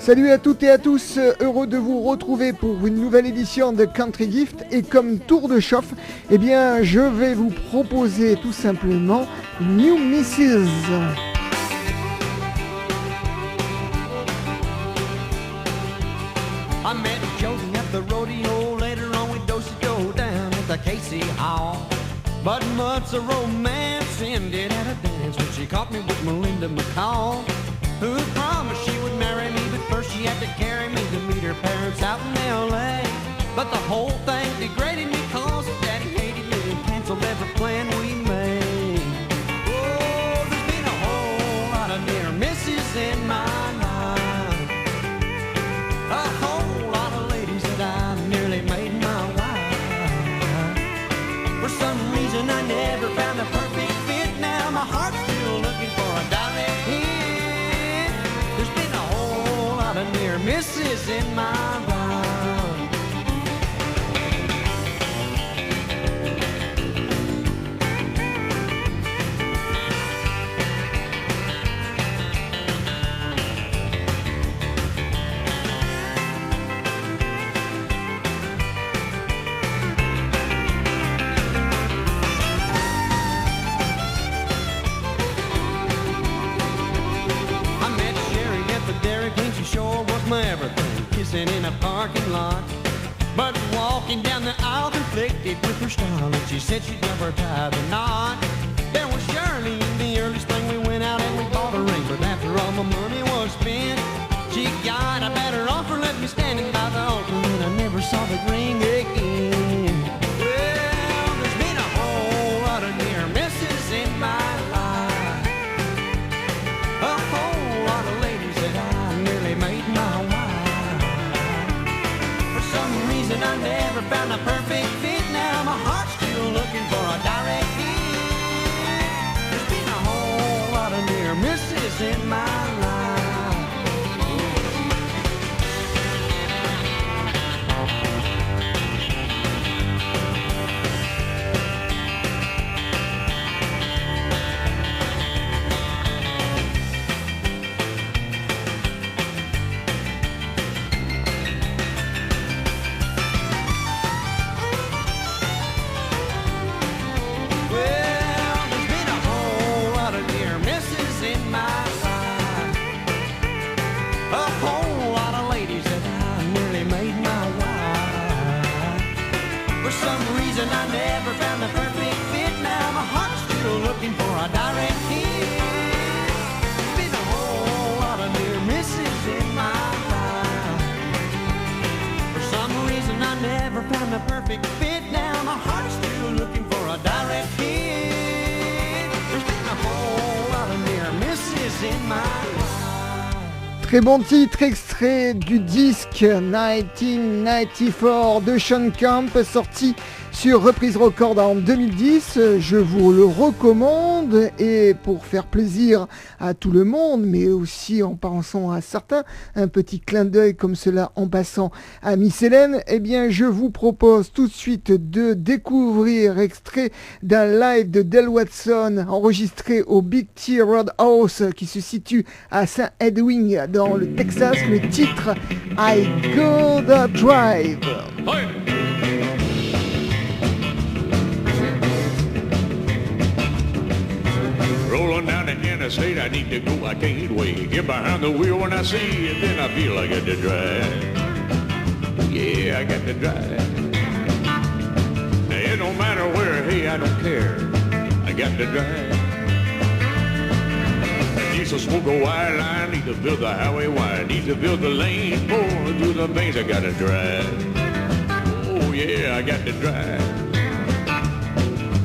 Salut à toutes et à tous, heureux de vous retrouver pour une nouvelle édition de Country Gift. Et comme tour de chauffe, eh bien je vais vous proposer tout simplement New Mrs. I met Jody at the rodeo, later on we dosed to go down at the Casey Hall. But months of romance ended at a dance when she caught me with Melinda McCall, who promised she would marry me, but first she had to carry me to meet her parents out in L.A. But the whole thing degraded me cause Daddy hated me and canceled every plan we made. Oh, there's been a whole lot of near misses in my life, a whole lot of ladies that I nearly made my wife. For some reason I never found a perfect fit. Now my heart's still looking for a direct hit. There's been a whole lot of near misses in my life. Everything, kissing in a parking lot, but walking down the aisle conflicted with her style, and she said she'd never tie the knot. There was Shirley in the early spring, we went out and we bought a ring, but after all my money was spent, she got a better offer, left me standing by the altar, and I never saw the ring again. Well, there's been a whole lot of near misses in my life, a whole lot of ladies that I nearly made my wife. I never found a perfect fit. Now my heart's still looking for a direct hit. There's been a whole lot of near misses in my life. I never found the perfect fit. Now my heart's still looking for a direct hit. There's been a whole lot of near misses in my life. For some reason I never found the perfect fit. Now my heart's still looking for a direct hit. There's been a whole lot of near misses in my life. Très bon titre, extrait du disque 1994 de Sean Camp, sorti sur Reprise Record en 2010. Je vous le recommande, et pour faire plaisir à tout le monde, mais aussi en pensant à certains, un petit clin d'œil comme cela en passant à Miss Hélène, eh bien je vous propose tout de suite de découvrir extrait d'un live de Del Watson enregistré au Big T Roadhouse qui se situe à Saint Edwin dans le Texas, le titre I Gotta Drive. Hey. Rolling down the interstate, I need to go, I can't wait. Get behind the wheel when I see it, then I feel I got to drive. Yeah, I got to drive. It don't matter where, hey, I don't care. I got to drive. Need to smoke a wire line, need to build the highway wide, need to build the lane, pour through the things I got to drive. Oh, yeah, I got to drive.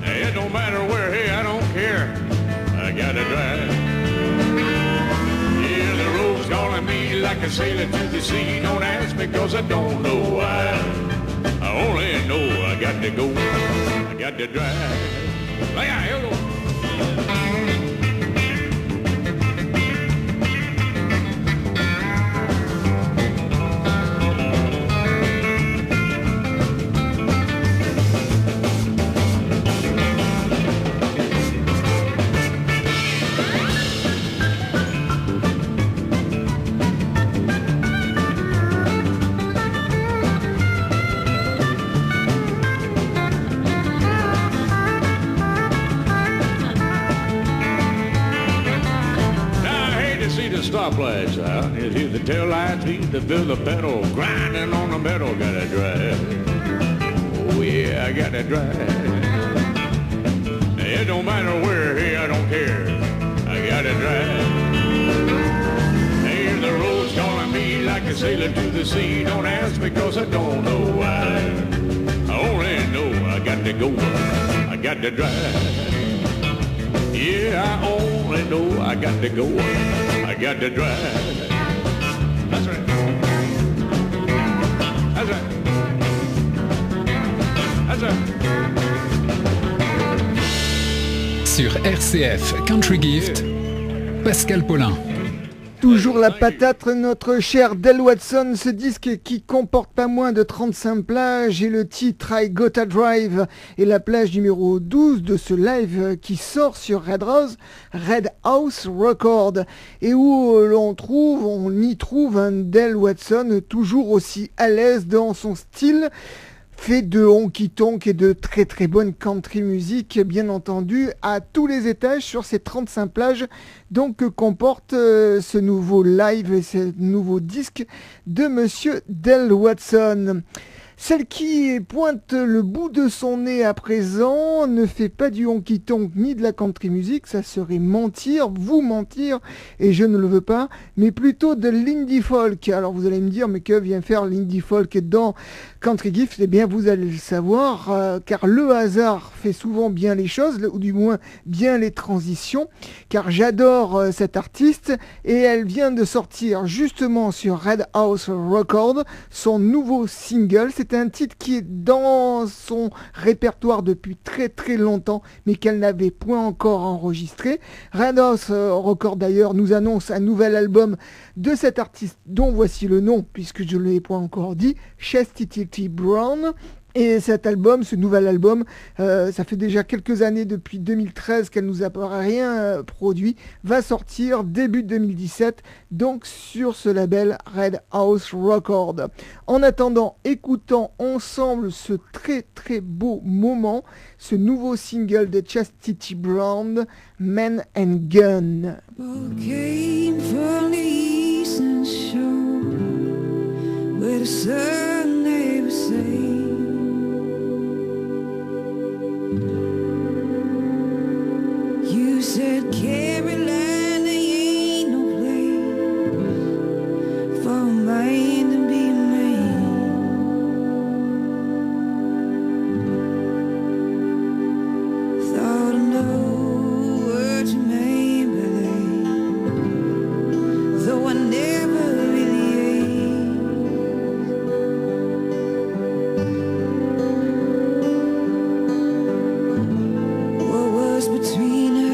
It don't matter where, hey, I don't care. I gotta drive. Yeah, the road's calling me like a sailor to the sea. Don't ask me cause I don't know why. I only know I got to go. I got to drive. Yeah, here we go. stoplights out. You hear the tail lights beat, you feel the pedal grinding on the metal. Gotta drive. Oh yeah, I gotta drive. It don't matter where, hey, I don't care. I gotta drive. Hey, the road's calling me like a sailor to the sea. Don't ask me 'cause I don't know why. I only know I got to go. I got to drive. Yeah, I only know I got to go. I got to drive. That's right. That's right. That's right. Sur RCF Country Gift, Pascal Paulin. Toujours la patate, notre cher Del Watson, ce disque qui comporte pas moins de 35 plages et le titre I Gotta Drive est la plage numéro 12 de ce live qui sort sur Red House Record et où on y trouve un Del Watson toujours aussi à l'aise dans son style, fait de honky-tonk et de très très bonne country music, bien entendu, à tous les étages sur ces 35 plages, donc que comporte ce nouveau live et ce nouveau disque de Monsieur Del Watson. Celle qui pointe le bout de son nez à présent ne fait pas du honky-tonk ni de la country music, ça serait mentir, vous mentir, et je ne le veux pas, mais plutôt de l'indie folk. Alors vous allez me dire, mais que vient faire l'indie folk dans Country Gift? Eh bien vous allez le savoir, car le hasard fait souvent bien les choses, ou du moins bien les transitions, car j'adore cette artiste, et elle vient de sortir justement sur Red House Record son nouveau single. C'est un titre qui est dans son répertoire depuis très très longtemps, mais qu'elle n'avait point encore enregistré. Red House Record d'ailleurs nous annonce un nouvel album de cet artiste dont voici le nom, puisque je ne l'ai point encore dit, Chastity Brown. Et cet album, ce nouvel album, ça fait déjà quelques années, depuis 2013 qu'elle nous a rien produit, va sortir début 2017, donc sur ce label Red House Record. En attendant, écoutons ensemble ce très très beau moment, ce nouveau single de Chastity Brown, Men and Gun. Came from the eastern shore, where the sun never sank. You said Carolina ain't no place for a man to be a man. Thought I know what you mean by that, though I never really asked. What was between us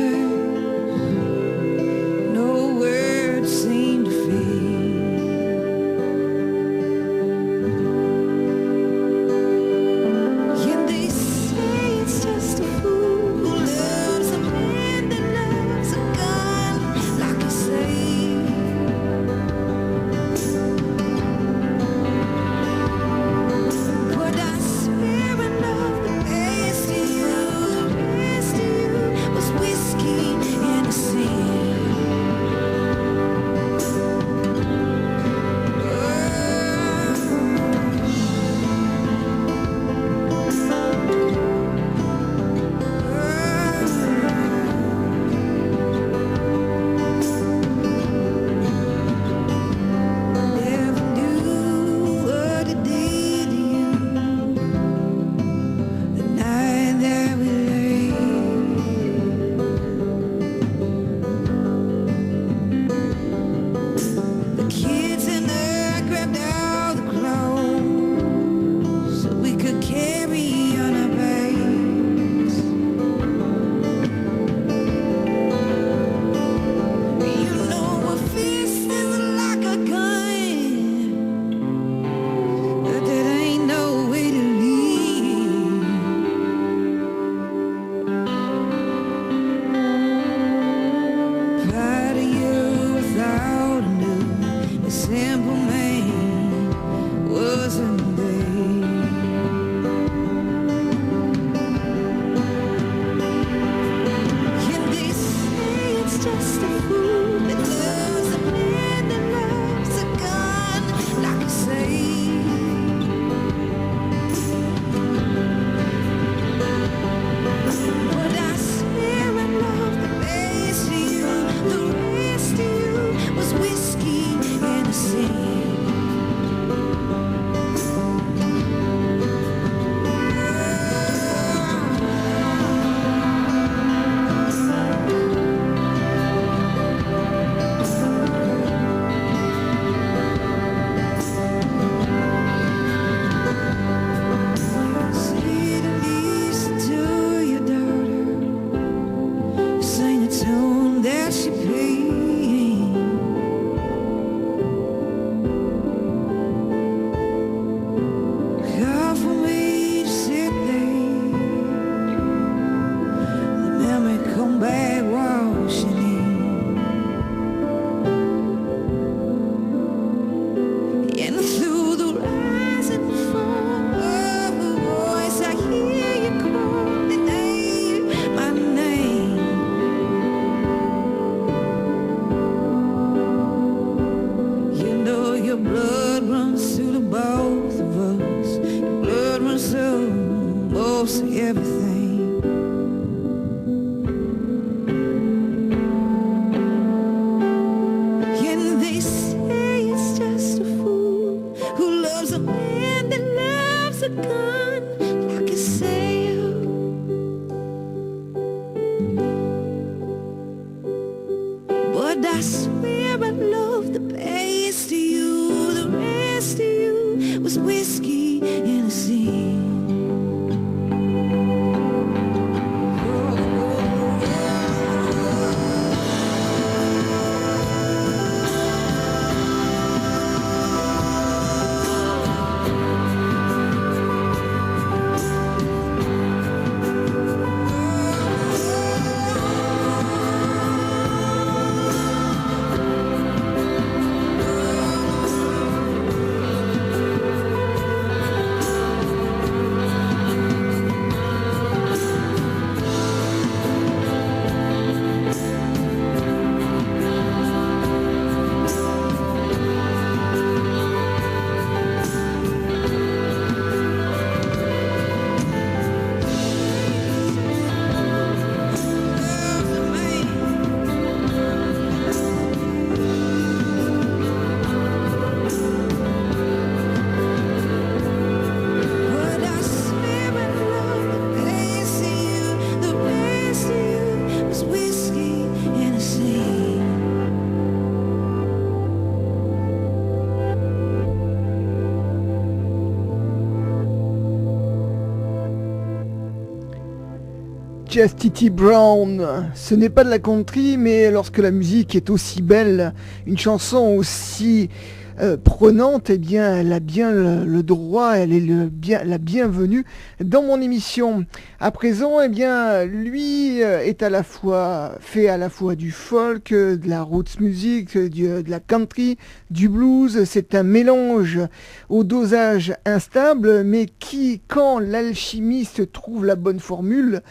But I swear I love the best of you. The rest of you was whiskey in a sea. Chastity Brown, ce n'est pas de la country, mais lorsque la musique est aussi belle, une chanson aussi prenante, eh bien, elle a bien le droit, elle est la bienvenue dans mon émission. À présent, eh bien, lui est fait à la fois du folk, de la roots music, de la country, du blues. C'est un mélange au dosage instable, mais qui, quand l'alchimiste trouve la bonne formule,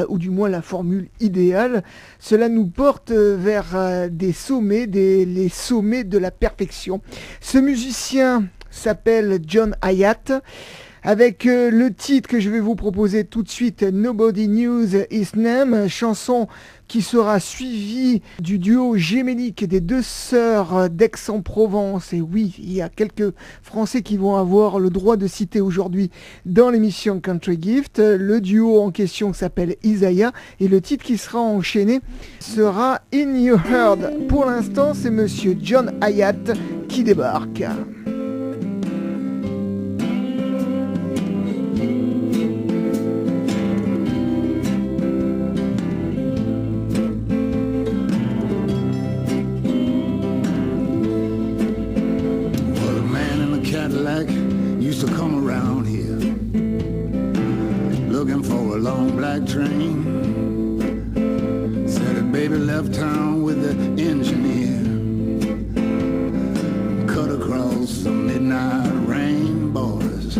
ou du moins la formule idéale, cela nous porte vers des sommets, les sommets de la perfection. Ce musicien s'appelle John Hiatt, avec le titre que je vais vous proposer tout de suite, Nobody Knew His Name, chanson qui sera suivie du duo géménique des deux sœurs d'Aix-en-Provence. Et oui, il y a quelques Français qui vont avoir le droit de citer aujourd'hui dans l'émission Country Gift. Le duo en question s'appelle Isaiah et le titre qui sera enchaîné sera In Your Heard. Pour l'instant, c'est monsieur John Hiatt qui débarque. Used to come around here looking for a long black train. Said that baby left town with the engineer. Cut across the midnight rain, boys.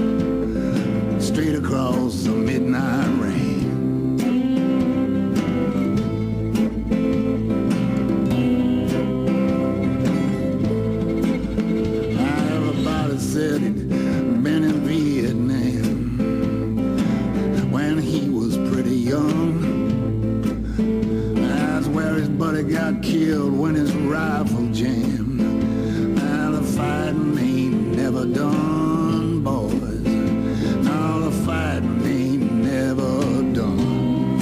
Straight across the midnight rain. Everybody said it. Been in Vietnam when he was pretty young. That's where his buddy got killed when his rifle jammed. Now the fighting ain't never done, boys. Now the fighting ain't never done.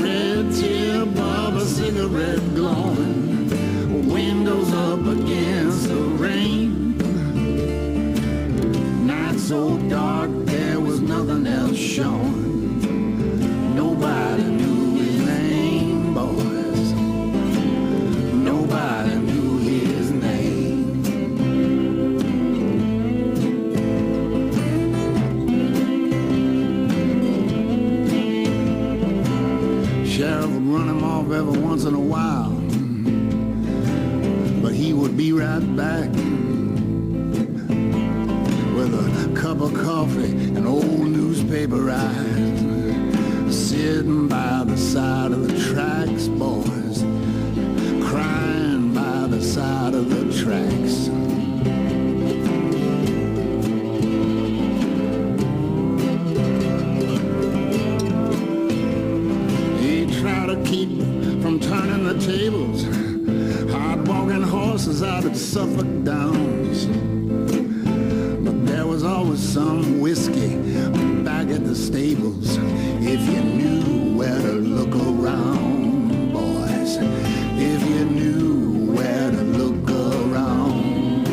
Red tip of a cigarette glowing, windows up against the rain. So dark, there was nothing else showing. Nobody knew his name, boys. Nobody knew his name. Sheriff would run him off every once in a while, but he would be right back. Cup of coffee and old newspaper eyes, sitting by the side of the tracks, boys, crying by the side of the tracks. He tried to keep from turning the tables, hard walking horses out at Suffolk Downs. Always some whiskey back at the stables if you knew around, boys, if you knew where to look around.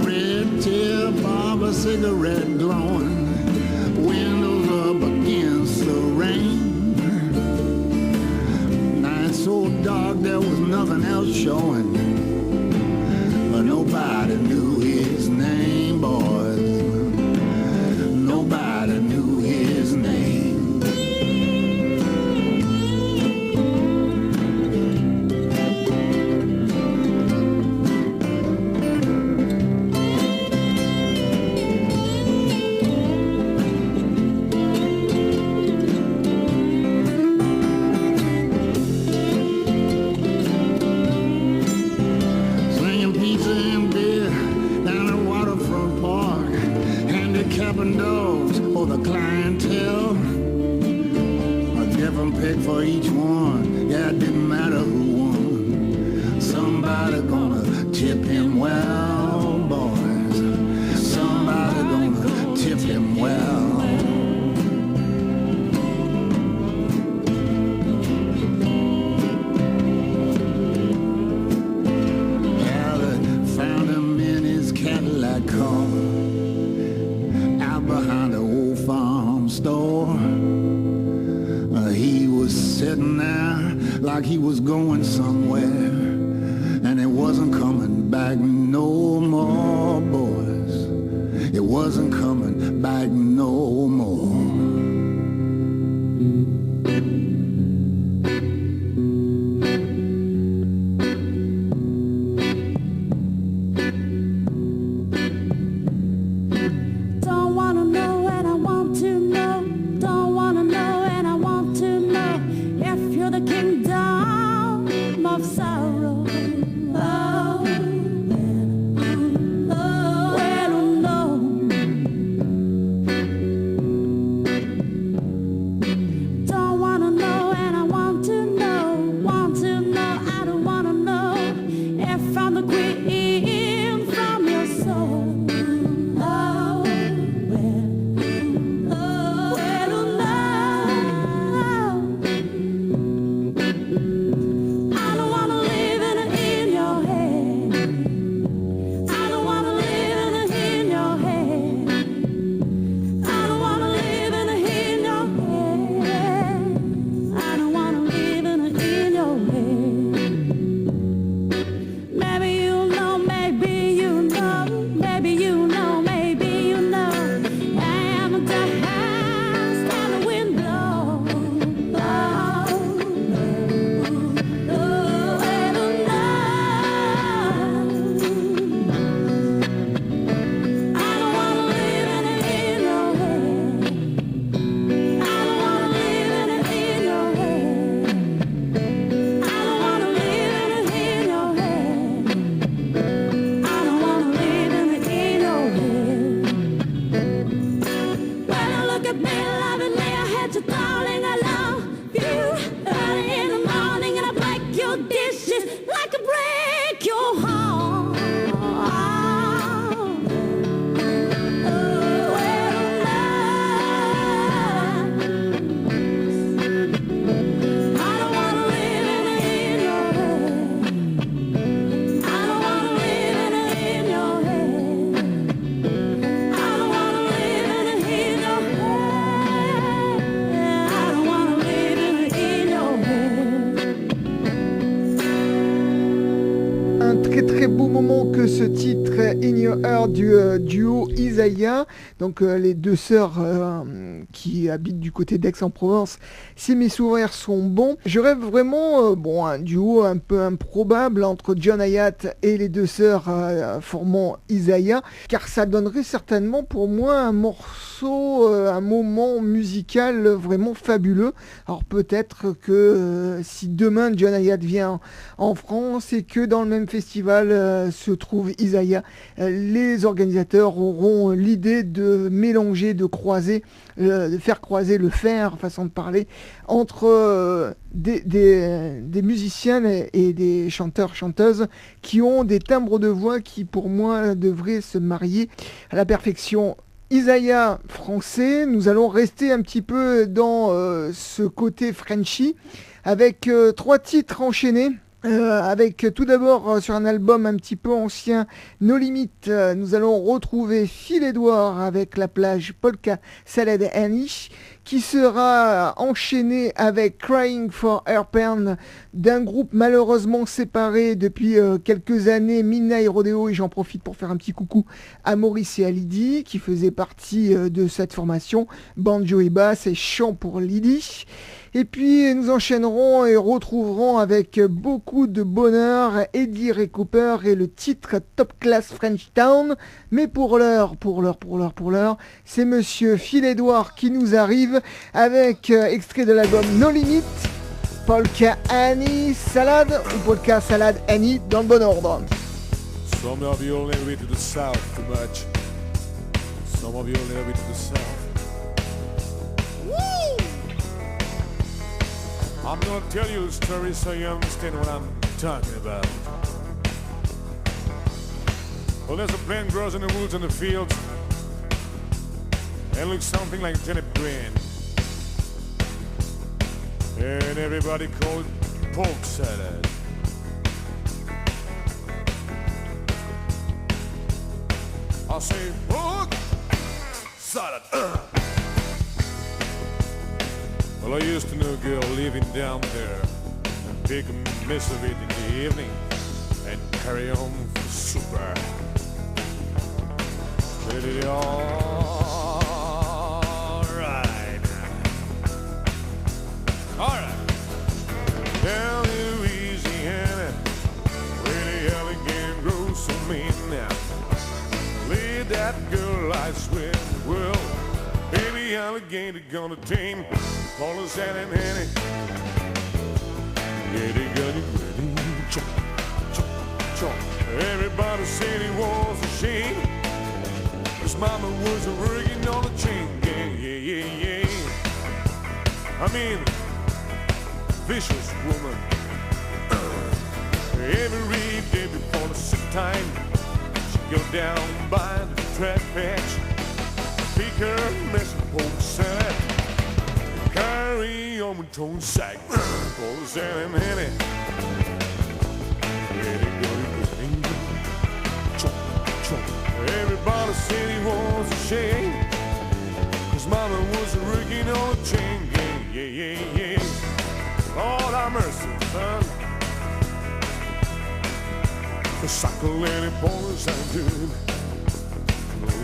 Red tip of a cigarette glowing, windows up against the rain. Night so dark there was nothing else showing, but nobody knew his name, boys. Nobody knew his name. Slinging pizza and beer down at Waterfront Park, handicapping dogs for the clientele. A different pick for each one, yeah, it didn't matter who won. Somebody gonna tip him well, boys. Somebody gonna tip him well. Yeah, they found him in his Cadillac car out behind the old farm store. He was sitting there like he was going somewhere, and it wasn't coming back no more, boys. It wasn't coming back no more. Don't wanna know and I want to know. Don't wanna know and I want to know if you're the kingdom of sorrow. Oh, well, no. Don't wanna know and I want to know. Want to know, I don't wanna know if I'm the queen from your soul. Oh, well, no. I don't wanna live in your head. I don't wanna live in your head. I don't wanna live in your head. I don't wanna live in your head. Maybe you know, maybe you know, maybe you know, maybe you know. I'm at the house by the window. I don't wanna live in your head. I don't wanna live in your head. I don't wanna live in your head. I don't wanna live in your head. When I look at me lovingly, I had you, darling, I love you. Early in the morning and I break your dishes like I break your heart. I don't wanna live in your head. I don't wanna live in your head. I don't wanna live in your head. I don't wanna live in your head. Un très très beau moment que ce titre In Your Heart du duo Isaiah, donc les deux sœurs qui habitent du côté d'Aix-en-Provence. Si mes souvenirs sont bons, je rêve vraiment un duo un peu improbable entre John Hiatt et les deux sœurs formant Isaiah, car ça donnerait certainement pour moi un morceau, un moment musical vraiment fabuleux. Alors peut-être que si demain John Hiatt vient en France et que dans le même festival se trouve Isaiah, les organisateurs auront l'idée de mélanger, de croiser, de faire croiser le fer, façon de parler, entre des musiciennes et des chanteurs-chanteuses qui ont des timbres de voix qui pour moi devraient se marier à la perfection. Isaiah français. Nous allons rester un petit peu dans ce côté Frenchy avec 3 titres enchaînés. Avec tout d'abord sur un album un petit peu ancien, No Limit, nous allons retrouver Phil Edouard avec la plage Polka Salad Annie, qui sera enchaîné avec Crying for Airpen d'un groupe malheureusement séparé depuis quelques années, Midnight Rodeo, et j'en profite pour faire un petit coucou à Maurice et à Lydie qui faisaient partie de cette formation, banjo et basse et chant pour Lydie. Et puis nous enchaînerons et retrouverons avec beaucoup de bonheur Eddie Ray Cooper et le titre Top Class French Town. Mais pour l'heure, c'est monsieur Phil Edouard qui nous arrive avec extrait de l'album No Limit, Polka Annie Salad ou Polka Salad Annie dans le bon ordre. Some of you only way to the south too much. Some of you only way to the south. I'm gonna tell you a story so you understand what I'm talking about. Well, there's a plant grows in the woods and the fields, and looks something like turnip green. And everybody call it pork salad. I say pork salad. Well, I used to know a girl living down there, and take a mess of it in the evening and carry home for supper. Alright. Down in Louisiana, where the alligator grows so mean now. Lead that girl, I swear the world. Baby alligator gonna tame all the sand and honey. Yeah, they got it ready. Chop, chop, chop. Everybody said he was ashamed. His mama was working on a chain. Yeah. I mean, vicious woman. Every day before the sick time, she'd go down by the track patch, pick her mess of pork salad, carry on with tone sack for the salad and honey. Everybody said he was ashamed. His mama was working on a chain. Yeah. Lord have mercy, son. The suckling boys are good.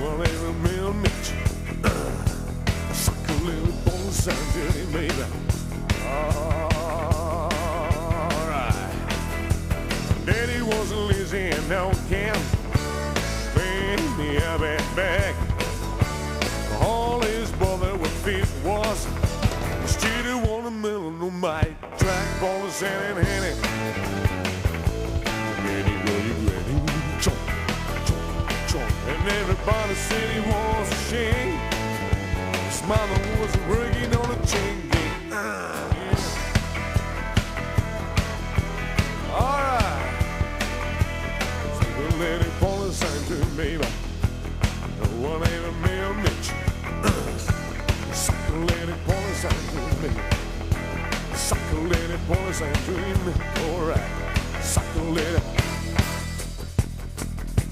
Well, they real Mitch. Suckling boys are good, baby. Alright. Daddy wasn't lazy and no camp. Bring me a back. All his brother with feet was Steady watermelon on my track, ball of sand and honey. Ready, chomp, chomp, chomp. And everybody said he was ashamed. His mama was working on a chain gang. Yeah. Alright. So we'll let it fall a sign to me, baby. One ain't a male Mitch. Let it pour us and dream. Sucker, let it pour us and dream. Alright. Sucker, let it.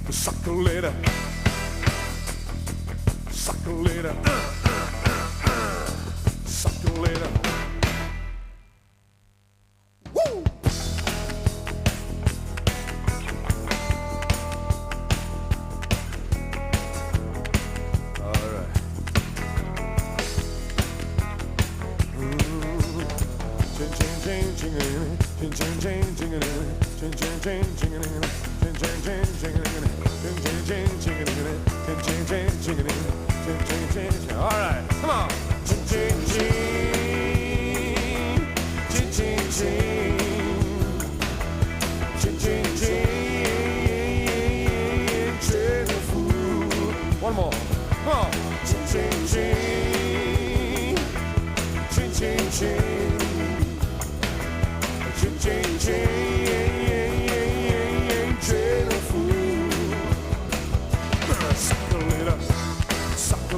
Sucker, let it. Sucker, let it. Sucker, let it. Woo! Alright, come on. One more. Come on. Sucker,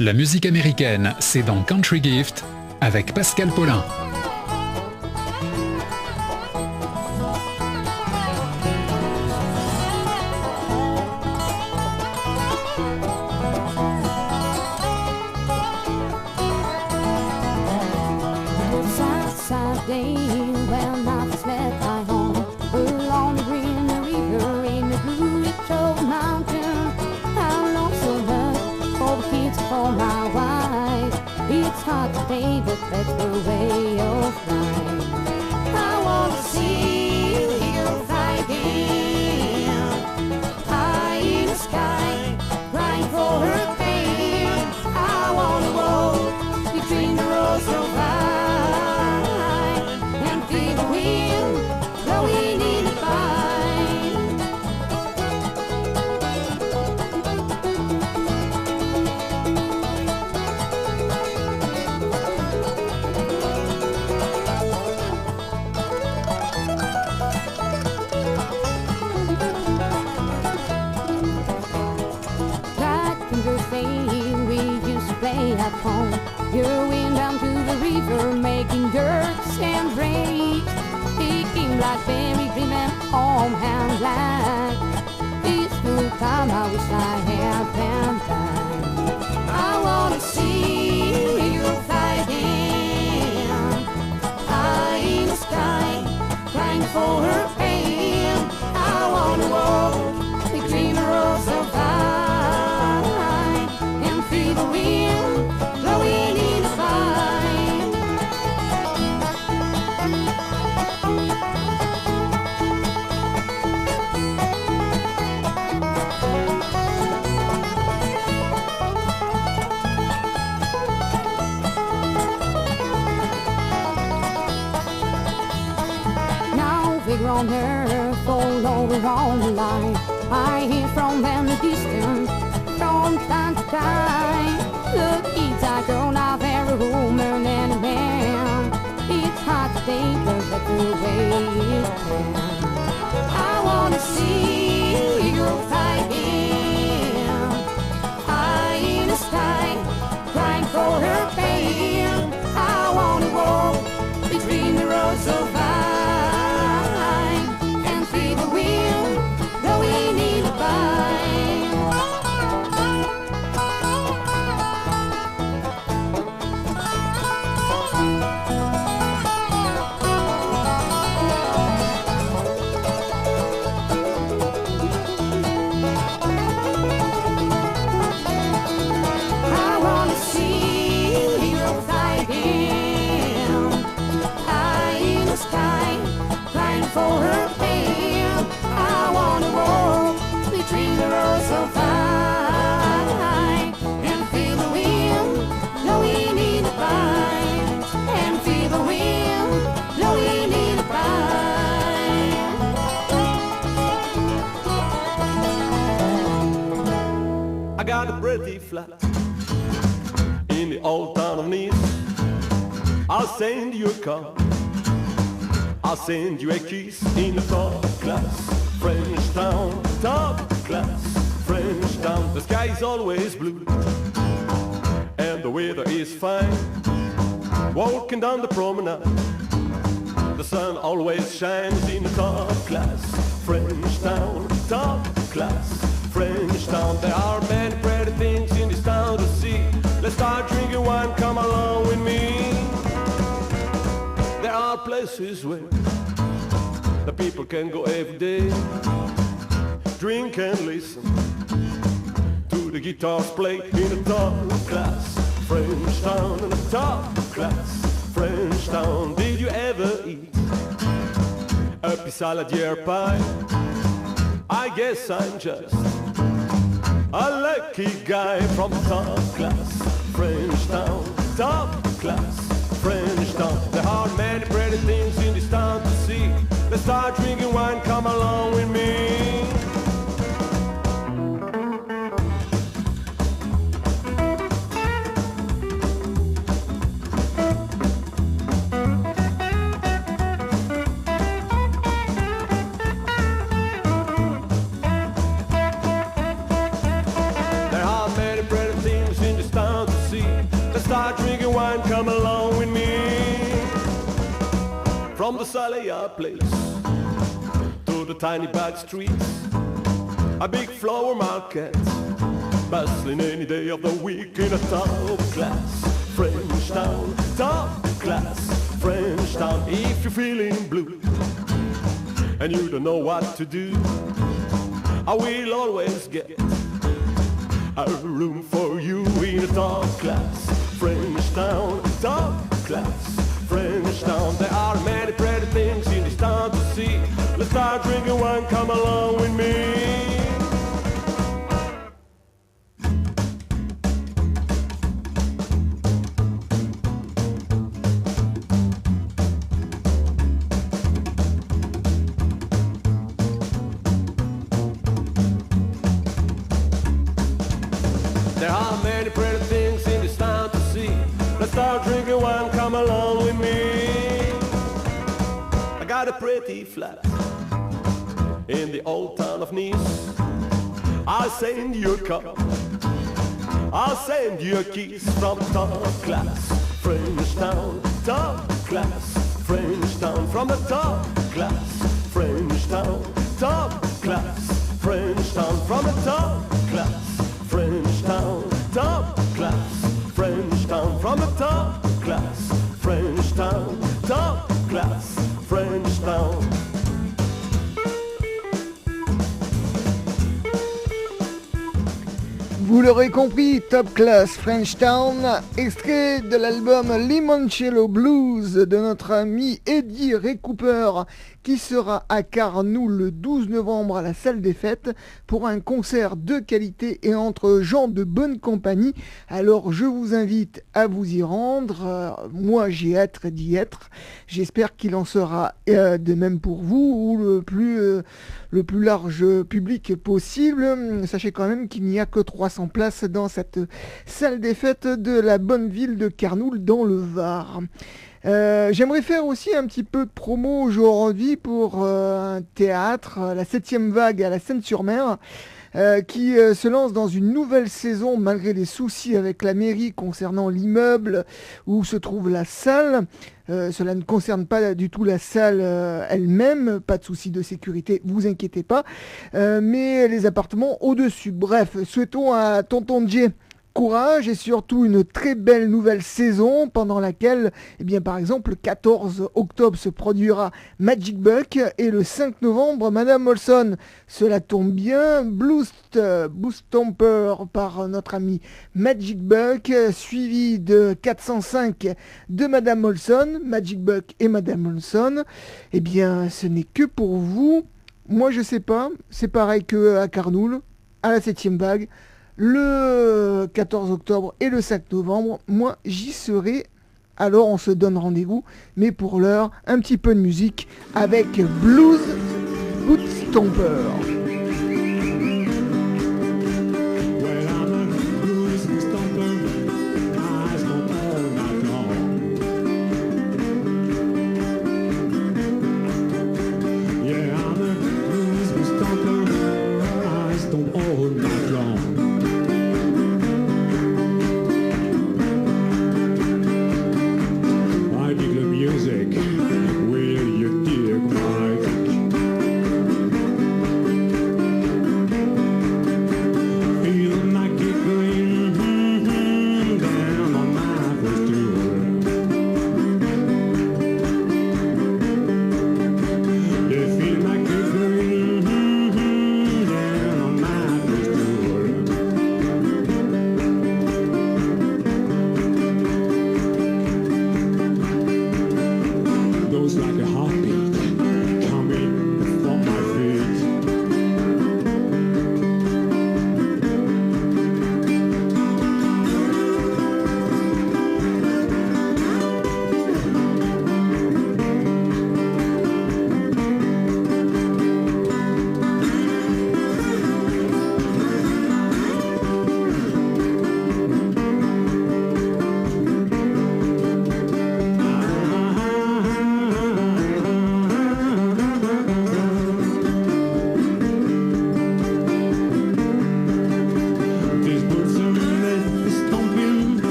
La musique américaine, c'est dans Country Gift avec Pascal Paulin. Saturday, when I first met my home, along the green river in the blue Ridge Mountain. I long so much for the kids, for my wife. It's hard to say, but that's the way of life. I want to see you fly again, high in the sky, crying for her pain. I want to walk between the rows of eyes. At home, you're wind down to the river, making jerks and breaks, picking blackberry, dreaming home and land. This good time, I wish I had been time. I wanna see you fly again, high in the sky, crying for her pain. I wanna walk between the rows of vine and feel the wind blowing in the vine. Now we're on earth, all over on the line. I hear from them a distance, from time to time. The kids are grown up, every woman and a man. It's hard to think, but that's the way it can. I wanna see you fly again, high in the sky, crying for her pain. I wanna walk between the rows of vine and feel the wind blowing in the vine. For her pain, I wanna walk between the rows of vine and feel the wind blowing in the vine, and feel the wind blowing in the vine. I got a pretty flat in the old town of Nice. I'll send you a car, I'll send you a kiss in the top class French town, top class French town. The sky is always blue and the weather is fine. Walking down the promenade, the sun always shines in the top class French town, top class French town. There are many pretty things in this town to see. Let's start drinking wine, come along with me. There are places where the people can go every day, drink and listen to the guitars play in the top class French town, in the top class French town. Did you ever eat a saladier pie? I guess I'm just a lucky guy from top class French town, top class French town. There are many pretty things in this town to see. Let's start drinking wine, come along with me. There are many pretty things in this town to Salaya place to the tiny back streets, a big flower market, bustling any day of the week in a top class French town, top class French town. If you're feeling blue and you don't know what to do, I will always get a room for you in a top class French town, top class French town. There are many pretty things in this town to see. Let's start drinking wine, come along with me. There are many pretty things in this town to see. Let's start drinking wine, come along with me. I got a pretty flat in the old town of Nice. I'll send you a cup, I'll send you a kiss from top class French town, top class French town. From the top class French town, top class French town. From the top class French town, top class French town. From the top class French town, top class French town. Vous l'aurez compris, Top Class French Town, extrait de l'album Limoncello Blues de notre ami Eddie Ray Cooper, qui sera à Carnoul le 12 novembre à la salle des fêtes pour un concert de qualité et entre gens de bonne compagnie. Alors je vous invite à vous y rendre, moi j'ai hâte d'y être, j'espère qu'il en sera de même pour vous ou le plus large public possible. Sachez quand même qu'il n'y a que 300 places dans cette salle des fêtes de la bonne ville de Carnoul dans le Var. J'aimerais faire aussi un petit peu de promo aujourd'hui pour un théâtre, la 7e vague à la Seine-sur-Mer, qui se lance dans une nouvelle saison malgré les soucis avec la mairie concernant l'immeuble où se trouve la salle. Cela ne concerne pas du tout la salle elle-même, pas de soucis de sécurité, vous inquiétez pas, mais les appartements au-dessus. Bref, souhaitons à Tonton Jay courage et surtout une très belle nouvelle saison pendant laquelle, eh bien, par exemple, le 14 octobre se produira Magic Buck et le 5 novembre, Madame Olson. Cela tombe bien, Blues Stomper par notre ami Magic Buck, suivi de 405 de Madame Olson, Magic Buck et Madame Olson. Eh bien, ce n'est que pour vous. Moi, je sais pas, c'est pareil qu'à Carnoul, à la 7e vague. Le 14 octobre et le 5 novembre, moi j'y serai, alors on se donne rendez-vous, mais pour l'heure, un petit peu de musique avec Blues Boot Stomper. Will you dig my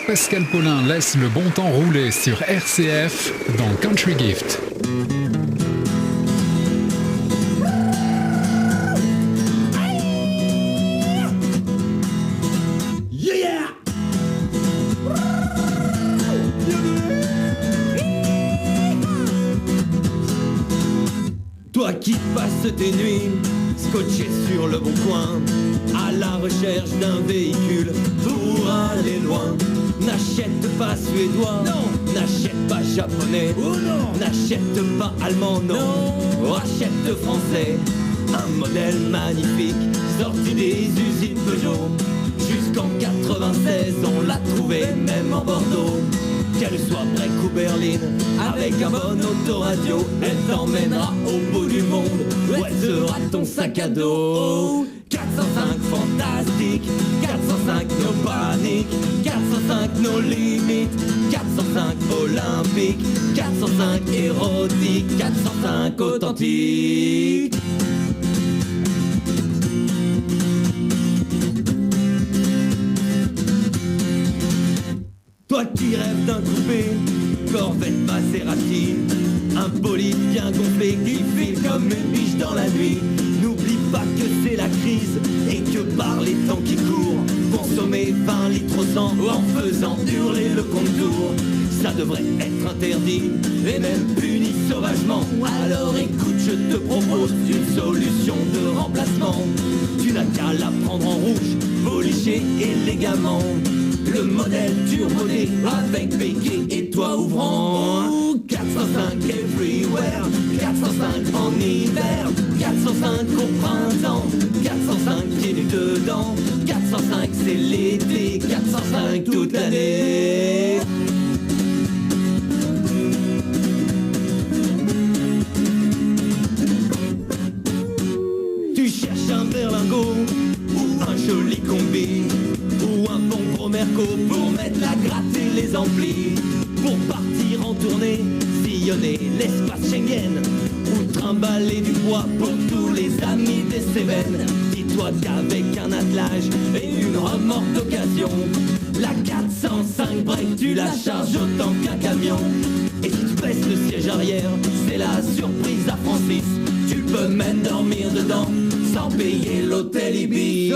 Pascal Paulin laisse le bon temps rouler sur RCF dans Country Gift. Toi qui passes tes nuits scotché sur le bon coin, à la recherche d'un véhicule pour aller loin. N'achète pas suédois, non. N'achète pas japonais, oh non. N'achète pas allemand, non. Achète français, un modèle magnifique sorti des usines Peugeot. Jusqu'en 96 on l'a trouvé même en Bordeaux. Qu'elle soit break ou berline, avec un bon autoradio, elle t'emmènera au bout du monde, où elle sera ton sac à dos. 405 fantastique, 405 nos paniques, 405 nos limites, 405 olympique, 405 érotique, 405 authentique. Toi qui rêves d'un coupé, Corvette Maserati, un bolide bien gonflé qui file comme une biche dans la nuit. N'oublie pas que c'est la crise et que par les temps qui courent, consommer 20 litres au 100 en faisant hurler le contour, ça devrait être interdit et même puni sauvagement. Alors écoute, je te propose une solution de remplacement. Tu n'as qu'à la prendre en rouge, policher élégamment. Le modèle turbodé avec béquet et toit ouvrant. 405 everywhere, 405 en hiver, 405 au printemps, 405 pieds nus dedans, 405 c'est l'été, 405 toute l'année. Tu cherches un berlingot ou un joli combi, ou un bon gros merco pour mettre la gratte et les amplis, pour partir en tournée, sillonner l'espace Schengen, ou trimballer du bois pour tous les amis des Cévennes. Dis-toi qu'avec un attelage et une remorque d'occasion, la 405 break tu la charges autant qu'un camion. Et si tu baisses le siège arrière, c'est la surprise à Francis, tu peux même dormir dedans sans payer l'hôtel Ibis.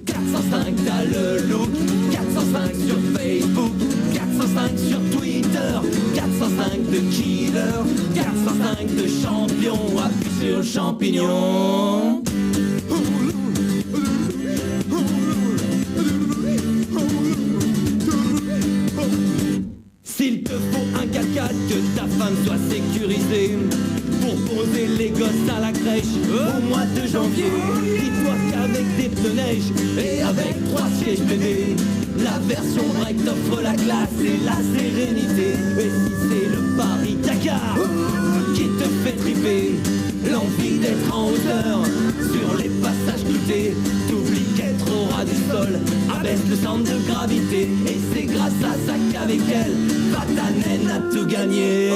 405 t'as le look, 405 sur Facebook, 405 sur Twitter, 405 de killer, 405 de champion, appuie sur le champignon. S'il te faut un 4x4, que ta femme soit sécurisée, pour poser les gosses à la crèche au mois de janvier. Dis-toi qu'avec des pneus neige et avec 3 sièges bébés, la version break t'offre la classe et la sérénité. Et si c'est le Paris-Dakar qui te fait triper, l'envie d'être en hauteur sur les passages cloutés, t'oublies qu'être au ras du sol abaisse le centre de gravité. Et c'est grâce à ça qu'avec elle, Vatanen a tout gagné.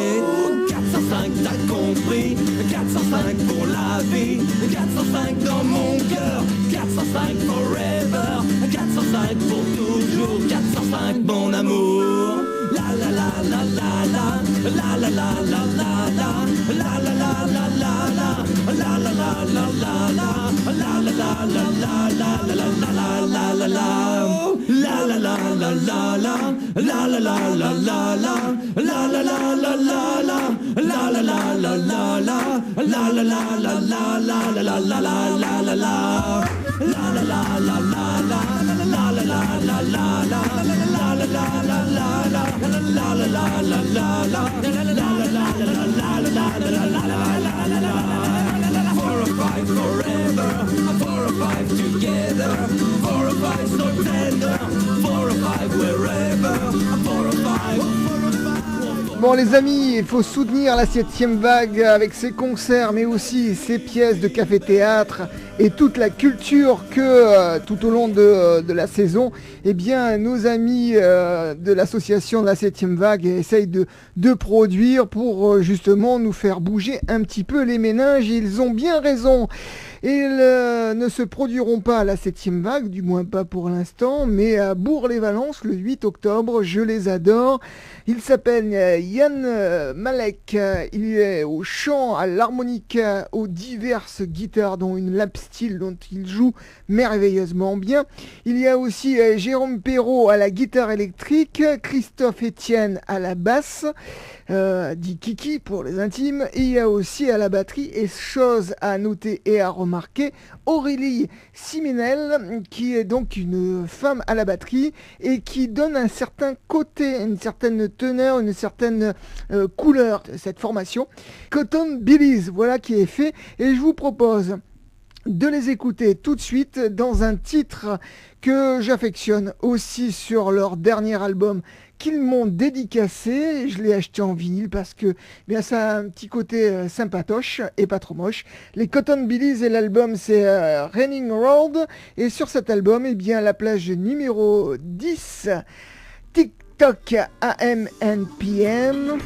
405 t'as compris, 405 pour la vie, 405 dans mon cœur, 405 forever, 405 pour toujours, 405 mon amour. La la la la la la, la la la la la la, la la la la la la, la la la la la la, la la la la la la, la la la la la la, la la la la la la, la la la la la la, la la la la la la, la la la la la la, la la la la la la, la la la la la la, la la la la la Bon les amis, il faut soutenir la 7ème vague avec ses concerts, mais aussi ses pièces de café-théâtre et toute la culture que tout au long de la saison, eh bien nos amis de l'association de la 7ème vague essayent de produire pour justement nous faire bouger un petit peu les méninges, et ils ont bien raison. Ils ne se produiront pas à la 7e vague, du moins pas pour l'instant, mais à Bourg-les-Valences le 8 octobre. Je les adore. Il s'appelle Yann Malek. Il est au chant, à l'harmonica, aux diverses guitares, dont une lap steel dont il joue merveilleusement bien. Il y a aussi Jérôme Perrault à la guitare électrique, Christophe Etienne à la basse, dit Kiki pour les intimes. Et il y a aussi à la batterie, et chose à noter et à remarquer, Aurélie Siminel, qui est donc une femme à la batterie et qui donne un certain côté, une certaine teneur, une certaine couleur de cette formation. Cotton Billies, voilà qui est fait, et je vous propose de les écouter tout de suite dans un titre que j'affectionne aussi sur leur dernier album qu'ils m'ont dédicacé. Je l'ai acheté en vinyle parce que bien ça a un petit côté sympatoche et pas trop moche. Les Cotton Billies, et l'album c'est Raining Road, et sur cet album, eh bien la plage numéro 10, TikTok AM and PM.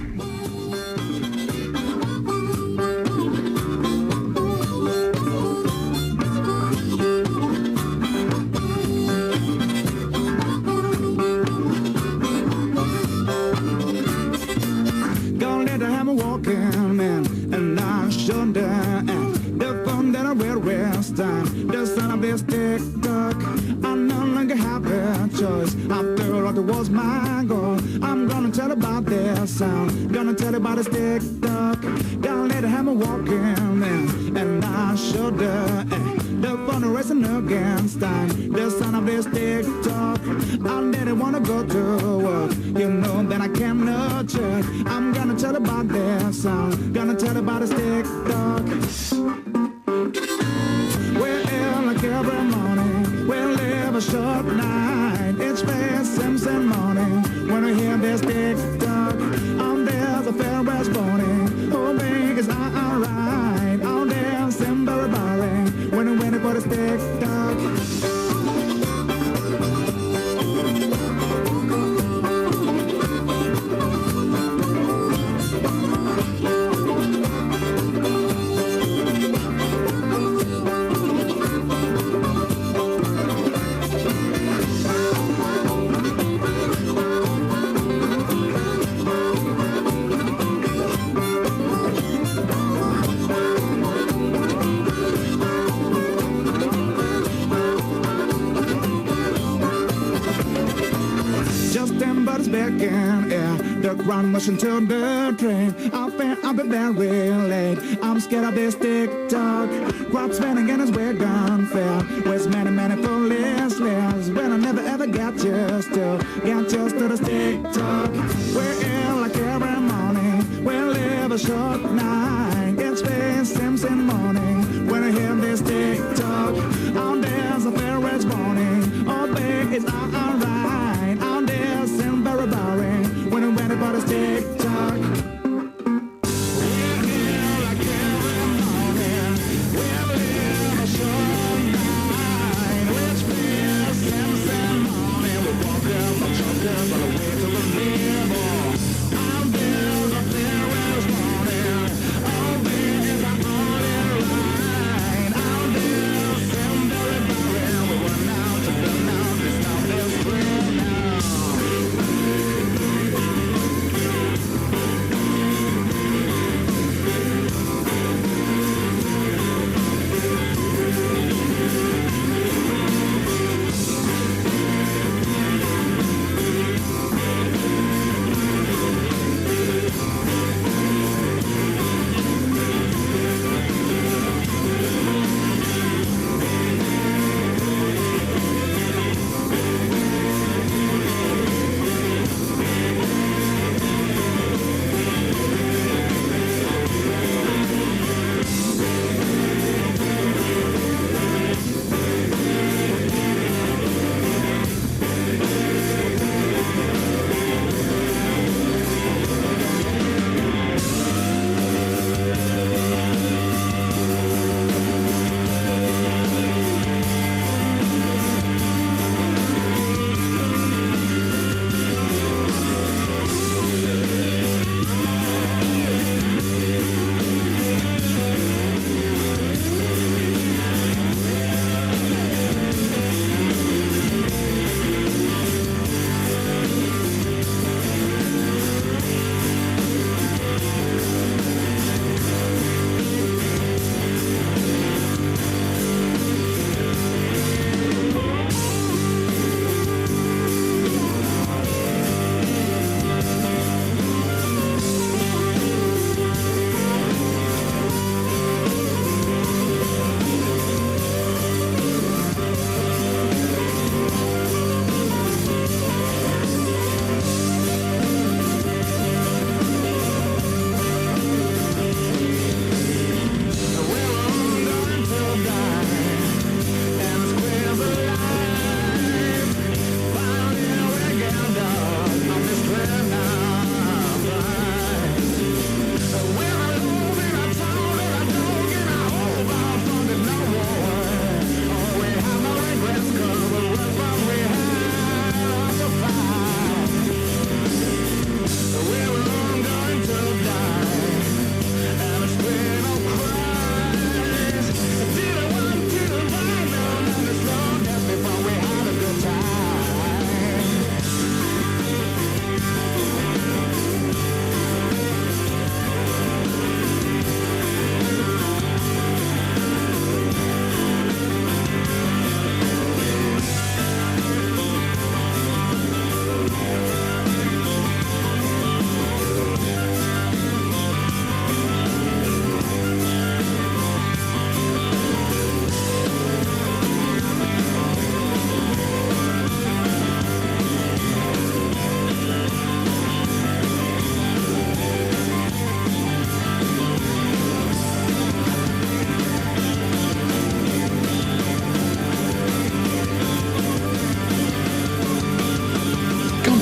Walking man, and I should the fun that I will rest on the sound of this TikTok. I no longer have a choice. After all, it was my goal. I'm gonna tell about this sound, gonna tell about this TikTok. Gonna let him walking man, and I should the fun racing against time. The sound of this TikTok. I didn't wanna go to work. You know that I cannot check. I'm gonna tell about this sound. Gonna tell about this TikTok. Well, like every morning, we'll live a short night. It's fast Simpson morning. When we hear this TikTok, there's a Ferris morning. Oh, big is alright. There's Simba Barry. When we're waiting for this TikTok. The ground rushing to the train. I'll be very late. I'm scared of this TikTok. Crowd spinning and his wig gone fair. With many police layers. When I never ever get used to this TikTok. We're ill like every morning. We'll live a short night. It's Space Simpson morning. When I hear this TikTok, there's a Ferris morning. Oh, big is alright. There's Simba Barry. When I'm ready for this TikTok. We're here like every morning. We'll live a short night. It's Space Simpson morning. We walk up the chokers on the way to the river. There's a Ferris morning. Oh, big is alright. There's Simba Barry. We run out to the mountains, now there's spring.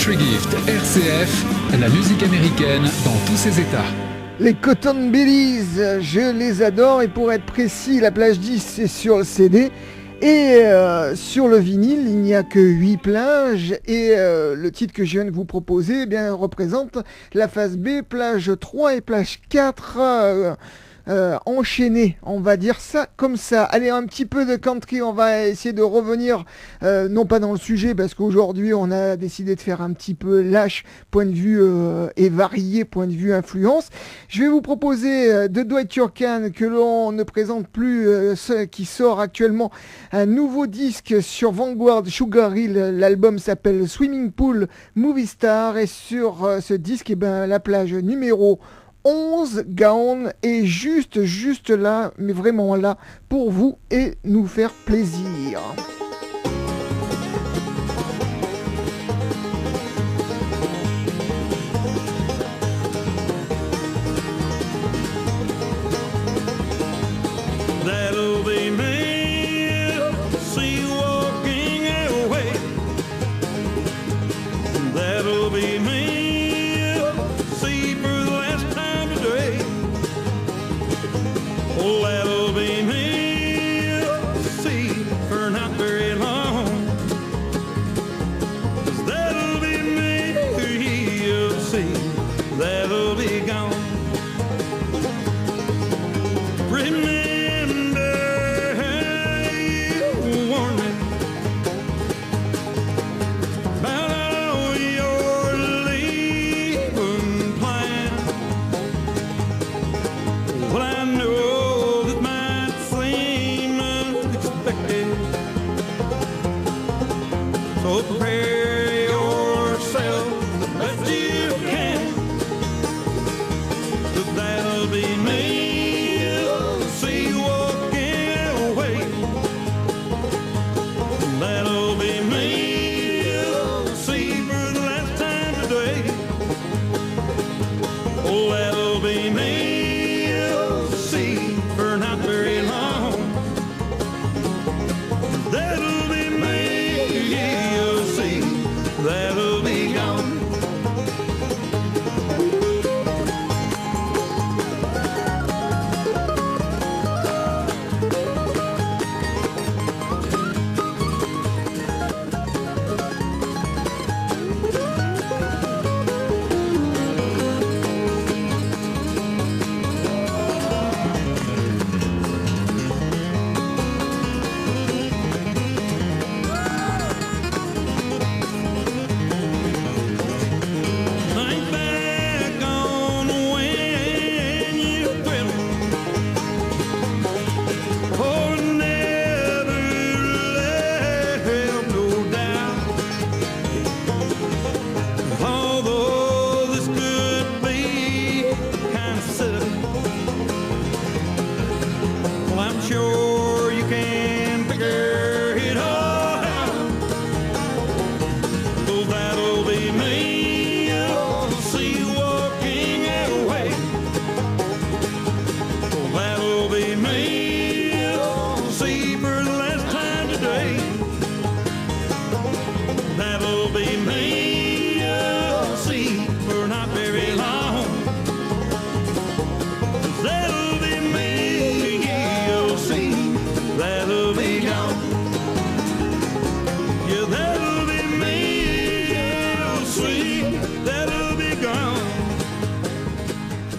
Country Gift RCF, la musique américaine dans tous ses états. Les Cotton Bellies, je les adore et pour être précis, la plage 10 c'est sur le CD et sur le vinyle il n'y a que 8 plages et le titre que je viens de vous proposer eh bien, représente la phase B, plage 3 et plage 4 enchaîné, on va dire ça comme ça. Allez, un petit peu de country, on va essayer de revenir non pas dans le sujet parce qu'aujourd'hui on a décidé de faire un petit peu lâche point de vue et varié point de vue influence. Je vais vous proposer de Dwight Yoakam que l'on ne présente plus, qui sort actuellement un nouveau disque sur Vanguard Sugar Hill. L'album s'appelle Swimming Pool Movie Star et sur ce disque eh ben, la plage numéro 11 Gaon est juste là, mais vraiment là pour vous et nous faire plaisir. That'll be me, see you walking away. That'll be me, see for the last time today. Oh, that'll be me, see for not very long. 'Cause that'll be me, you'll see, that'll be gone. Remember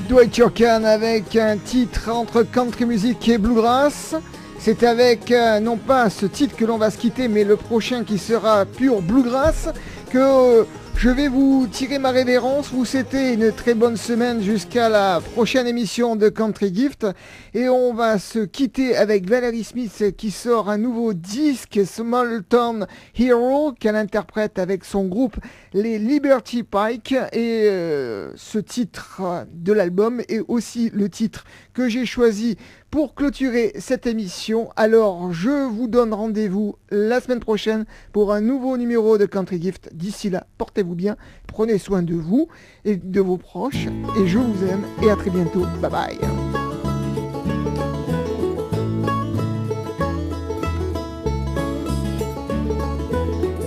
Dwight Yoakam avec un titre entre country music et bluegrass. C'est avec non pas ce titre que l'on va se quitter, mais le prochain qui sera pur bluegrass que je vais vous tirer ma révérence. Vous souhaitez une très bonne semaine jusqu'à la prochaine émission de Country Gift. Et on va se quitter avec Valerie Smith qui sort un nouveau disque, Small Town Hero, qu'elle interprète avec son groupe les Liberty Pike. Et ce titre de l'album est aussi le titre que j'ai choisi pour clôturer cette émission. Alors je vous donne rendez-vous la semaine prochaine pour un nouveau numéro de Country Gift. D'ici là, portez-vous bien, prenez soin de vous et de vos proches et je vous aime et à très bientôt. Bye bye.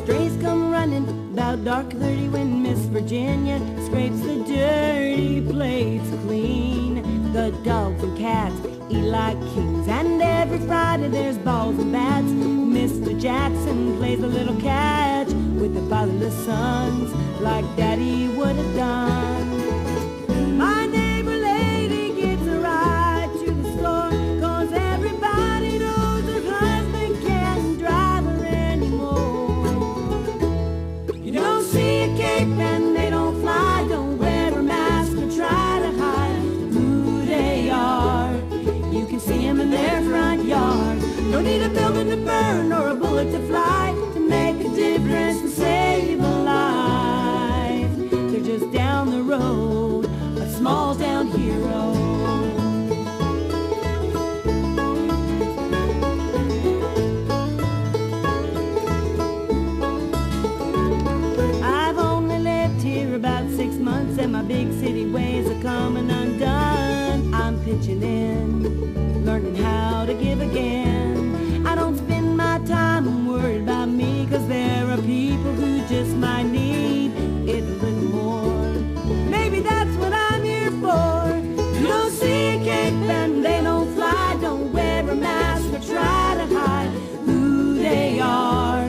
Strays come running about dark 30 when Miss Virginia scrapes the dirty plates clean. The dogs and cats eat like kings, and every Friday there's balls and bats. Mr. Jackson plays a little catch with the fatherless sons like Daddy would have done. My neighbor lady gets a ride to the store, 'cause everybody knows her husband can't drive her anymore. You don't see a cape and they don't fly, don't wear a mask or try to hide who they are. You can see them in their front yard. Don't need a building to burn or a bullet to fly to make a difference and save a life. They're just down the road, a small town hero. I've only lived here about 6 months and my big city ways are coming undone. I'm pitching in, learning how to give again. I don't spend my time worried about me, 'cause there are people who just might need it a little more. Maybe that's what I'm here for. You don't see a cape and they don't fly, don't wear a mask or try to hide who they are.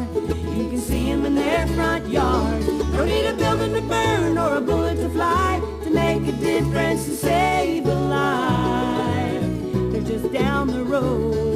You can see them in their front yard. Don't need a building to burn or a bullet to fly to make a difference and save a life. They're just down the road,